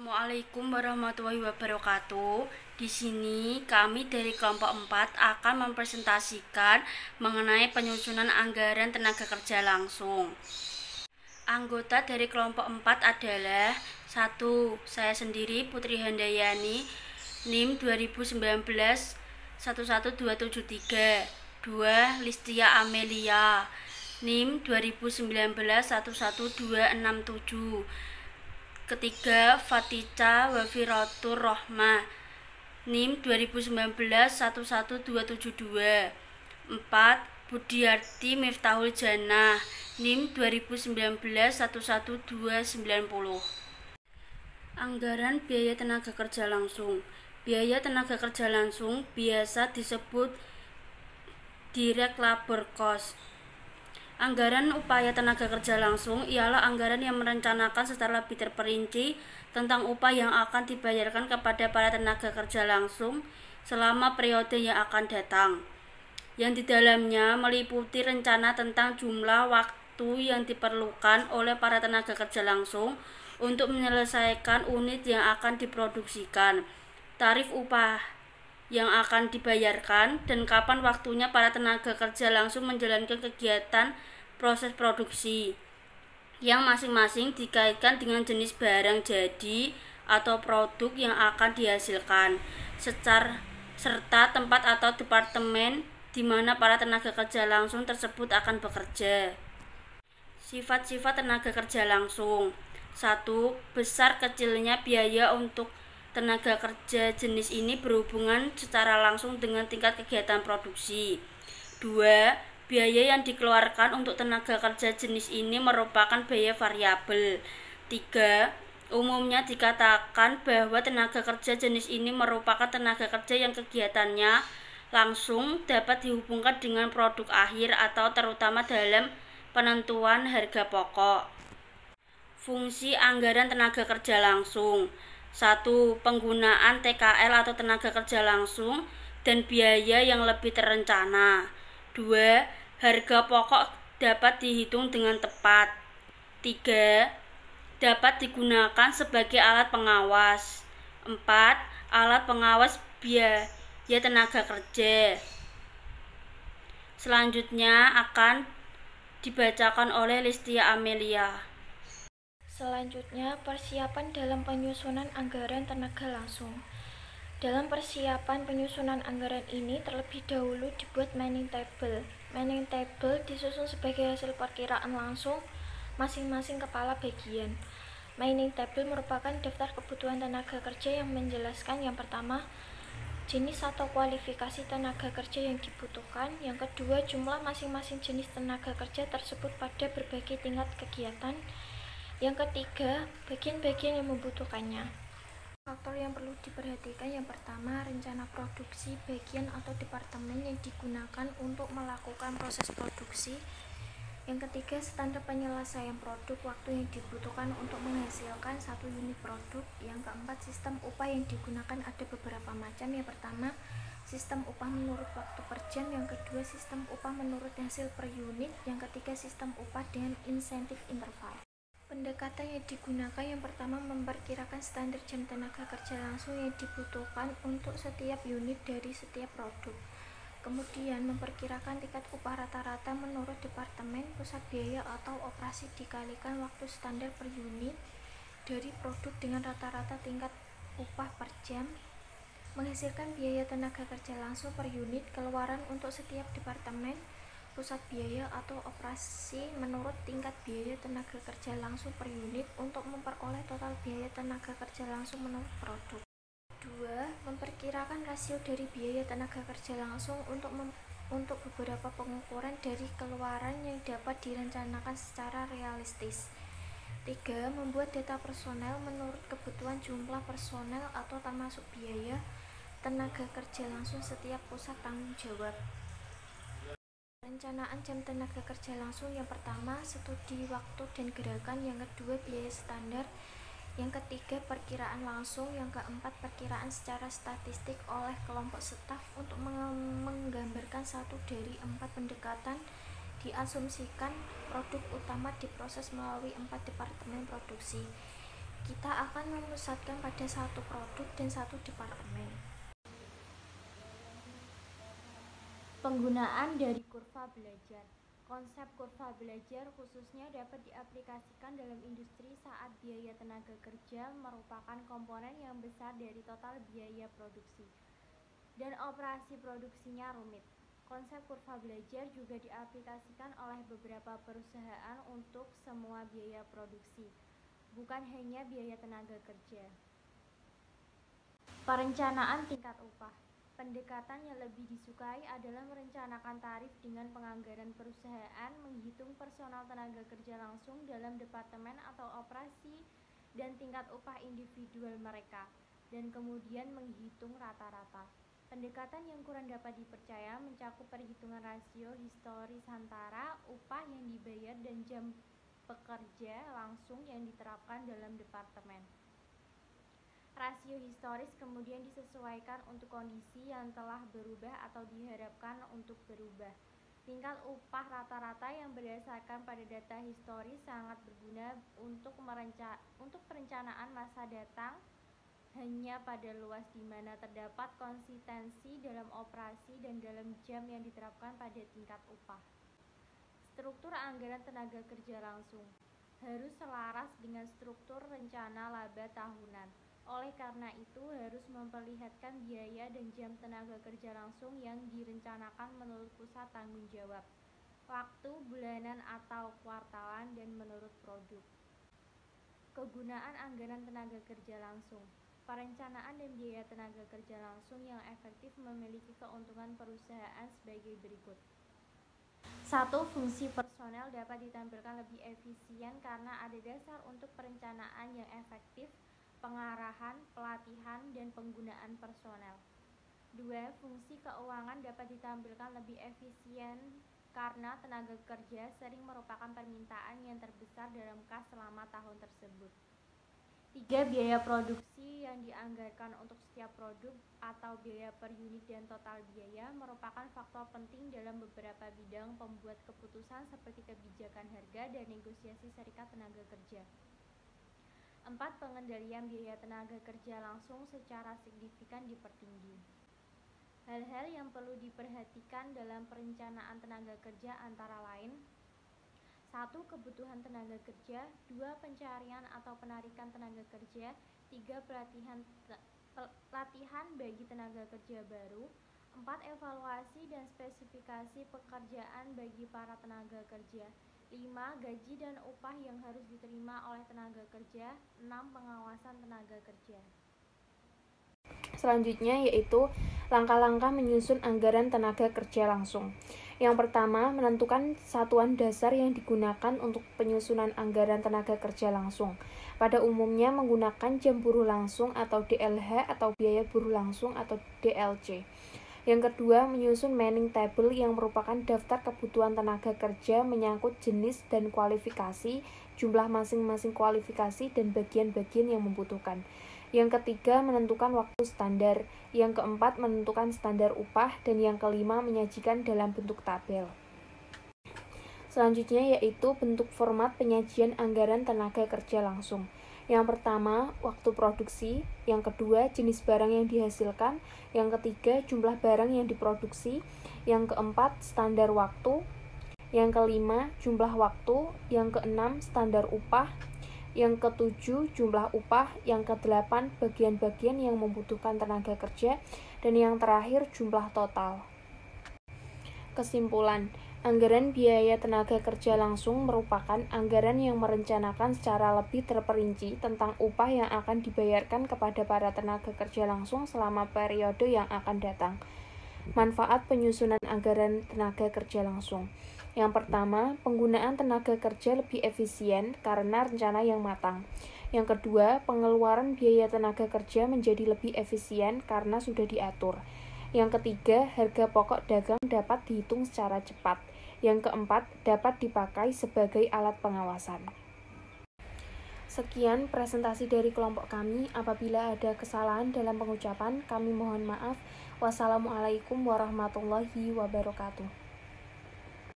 Assalamualaikum warahmatullahi wabarakatuh. Di sini kami dari kelompok 4 akan mempresentasikan mengenai penyusunan anggaran tenaga kerja langsung. Anggota dari kelompok 4 adalah 1. Saya sendiri Putri Handayani, NIM 2019 11273. 2. Listia Amelia, NIM 2019 11267. Ketiga, Fatica Wafiratur Rohmah, NIM 2019 11272. 4. Budiarti Miftahul Jannah, NIM 2019 11290. Anggaran biaya tenaga kerja langsung. Biaya tenaga kerja langsung biasa disebut direct labor cost. Anggaran upaya tenaga kerja langsung ialah anggaran yang merencanakan secara lebih terperinci tentang upah yang akan dibayarkan kepada para tenaga kerja langsung selama periode yang akan datang, yang di dalamnya meliputi rencana tentang jumlah waktu yang diperlukan oleh para tenaga kerja langsung untuk menyelesaikan unit yang akan diproduksikan, tarif upah yang akan dibayarkan, dan kapan waktunya para tenaga kerja langsung menjalankan kegiatan proses produksi yang masing-masing dikaitkan dengan jenis barang jadi atau produk yang akan dihasilkan, serta tempat atau departemen di mana para tenaga kerja langsung tersebut akan bekerja. Sifat-sifat tenaga kerja langsung. 1. Besar kecilnya biaya untuk tenaga kerja jenis ini berhubungan secara langsung dengan tingkat kegiatan produksi. 2. Biaya yang dikeluarkan untuk tenaga kerja jenis ini merupakan biaya variabel. 3. Umumnya dikatakan bahwa tenaga kerja jenis ini merupakan tenaga kerja yang kegiatannya langsung dapat dihubungkan dengan produk akhir atau terutama dalam penentuan harga pokok. Fungsi anggaran tenaga kerja langsung. 1. Penggunaan TKL atau tenaga kerja langsung dan biaya yang lebih terencana. 2. Harga pokok dapat dihitung dengan tepat. 3. Dapat digunakan sebagai alat pengawas. 4. Alat pengawas biaya tenaga kerja. Selanjutnya akan dibacakan oleh Listia Amelia. Selanjutnya, persiapan dalam penyusunan anggaran tenaga langsung. Dalam persiapan penyusunan anggaran ini, terlebih dahulu dibuat manning table. Manning table disusun sebagai hasil perkiraan langsung masing-masing kepala bagian. Manning table merupakan daftar kebutuhan tenaga kerja yang menjelaskan yang pertama, jenis atau kualifikasi tenaga kerja yang dibutuhkan. Yang kedua, jumlah masing-masing jenis tenaga kerja tersebut pada berbagai tingkat kegiatan. Yang ketiga, bagian-bagian yang membutuhkannya. Faktor yang perlu diperhatikan yang pertama, rencana produksi bagian atau departemen yang digunakan untuk melakukan proses produksi. Yang ketiga, standar penyelesaian produk, waktu yang dibutuhkan untuk menghasilkan satu unit produk. Yang keempat, sistem upah yang digunakan ada beberapa macam. Yang pertama, sistem upah menurut waktu per jam. Yang kedua, sistem upah menurut hasil per unit. Yang ketiga, sistem upah dengan insentif interval. Pendekatan yang digunakan yang pertama, memperkirakan standar jam tenaga kerja langsung yang dibutuhkan untuk setiap unit dari setiap produk. Kemudian, memperkirakan tingkat upah rata-rata menurut departemen, pusat biaya atau operasi dikalikan waktu standar per unit dari produk dengan rata-rata tingkat upah per jam. Menghasilkan biaya tenaga kerja langsung per unit keluaran untuk setiap departemen, pusat biaya atau operasi menurut tingkat biaya tenaga kerja langsung per unit untuk memperoleh total biaya tenaga kerja langsung menurut produk. 2. Memperkirakan rasio dari biaya tenaga kerja langsung untuk beberapa pengukuran dari keluaran yang dapat direncanakan secara realistis. 3. Membuat data personel menurut kebutuhan jumlah personel atau termasuk biaya tenaga kerja langsung setiap pusat tanggung jawab. Perencanaan jam tenaga kerja langsung yang pertama, studi waktu dan gerakan. Yang kedua, biaya standar. Yang ketiga, perkiraan langsung. Yang keempat, perkiraan secara statistik oleh kelompok staf untuk menggambarkan satu dari 4 pendekatan. Diasumsikan produk utama diproses melalui 4 departemen produksi. kita akan memusatkan pada satu produk dan satu departemen. Penggunaan dari kurva belajar. Konsep kurva belajar khususnya dapat diaplikasikan dalam industri saat biaya tenaga kerja merupakan komponen yang besar dari total biaya produksi, dan operasi produksinya rumit. Konsep kurva belajar juga diaplikasikan oleh beberapa perusahaan untuk semua biaya produksi, bukan hanya biaya tenaga kerja. Perencanaan tingkat upah. Pendekatan yang lebih disukai adalah merencanakan tarif dengan penganggaran perusahaan, menghitung personal tenaga kerja langsung dalam departemen atau operasi dan tingkat upah individual mereka, dan kemudian menghitung rata-rata. Pendekatan yang kurang dapat dipercaya mencakup perhitungan rasio historis antara upah yang dibayar dan jam pekerja langsung yang diterapkan dalam departemen. Rasio historis kemudian disesuaikan untuk kondisi yang telah berubah atau diharapkan untuk berubah. Tingkat upah rata-rata yang berdasarkan pada data historis sangat berguna untuk perencanaan masa datang hanya pada luas di mana terdapat konsistensi dalam operasi dan dalam jam yang diterapkan pada tingkat upah. Struktur anggaran tenaga kerja langsung harus selaras dengan struktur rencana laba tahunan. Oleh karena itu, harus memperlihatkan biaya dan jam tenaga kerja langsung yang direncanakan menurut pusat tanggung jawab, waktu bulanan atau kuartalan, dan menurut produk. Kegunaan anggaran tenaga kerja langsung. Perencanaan dan biaya tenaga kerja langsung yang efektif memiliki keuntungan perusahaan sebagai berikut. 1. Fungsi personel dapat ditampilkan lebih efisien karena ada dasar untuk perencanaan yang efektif, pengarahan, pelatihan, dan penggunaan personel. 2. Fungsi keuangan dapat ditampilkan lebih efisien karena tenaga kerja sering merupakan permintaan yang terbesar dalam kas selama tahun tersebut. 3. Biaya produksi yang dianggarkan untuk setiap produk atau biaya per unit dan total biaya merupakan faktor penting dalam beberapa bidang pembuat keputusan seperti kebijakan harga dan negosiasi serikat tenaga kerja. 4. Pengendalian biaya tenaga kerja langsung secara signifikan dipertinggi. Hal-hal yang perlu diperhatikan dalam perencanaan tenaga kerja antara lain: 1. Kebutuhan tenaga kerja. 2. Pencarian atau penarikan tenaga kerja. 3. Pelatihan bagi tenaga kerja baru. 4. Evaluasi dan spesifikasi pekerjaan bagi para tenaga kerja. 5. Gaji dan upah yang harus diterima oleh tenaga kerja. 6. Pengawasan tenaga kerja. Selanjutnya yaitu langkah-langkah menyusun anggaran tenaga kerja langsung. Yang pertama, menentukan satuan dasar yang digunakan untuk penyusunan anggaran tenaga kerja langsung. Pada umumnya menggunakan jam buruh langsung atau DLH atau biaya buruh langsung atau DLC. Yang kedua, menyusun manning table yang merupakan daftar kebutuhan tenaga kerja menyangkut jenis dan kualifikasi, jumlah masing-masing kualifikasi, dan bagian-bagian yang membutuhkan. Yang ketiga, menentukan waktu standar. Yang keempat, menentukan standar upah. Dan yang kelima, menyajikan dalam bentuk tabel. Selanjutnya yaitu bentuk format penyajian anggaran tenaga kerja langsung. Yang pertama, waktu produksi. Yang kedua, jenis barang yang dihasilkan. Yang ketiga, jumlah barang yang diproduksi. Yang keempat, standar waktu. Yang kelima, jumlah waktu. Yang keenam, standar upah. Yang ketujuh, jumlah upah. Yang kedelapan, bagian-bagian yang membutuhkan tenaga kerja. Dan yang terakhir, jumlah total. Kesimpulan, anggaran biaya tenaga kerja langsung merupakan anggaran yang merencanakan secara lebih terperinci tentang upah yang akan dibayarkan kepada para tenaga kerja langsung selama periode yang akan datang. Manfaat penyusunan anggaran tenaga kerja langsung. Yang pertama, penggunaan tenaga kerja lebih efisien karena rencana yang matang. Yang kedua, pengeluaran biaya tenaga kerja menjadi lebih efisien karena sudah diatur. Yang ketiga, harga pokok dagang dapat dihitung secara cepat. Yang keempat, dapat dipakai sebagai alat pengawasan. Sekian presentasi dari kelompok kami. Apabila ada kesalahan dalam pengucapan, kami mohon maaf. Wassalamualaikum warahmatullahi wabarakatuh.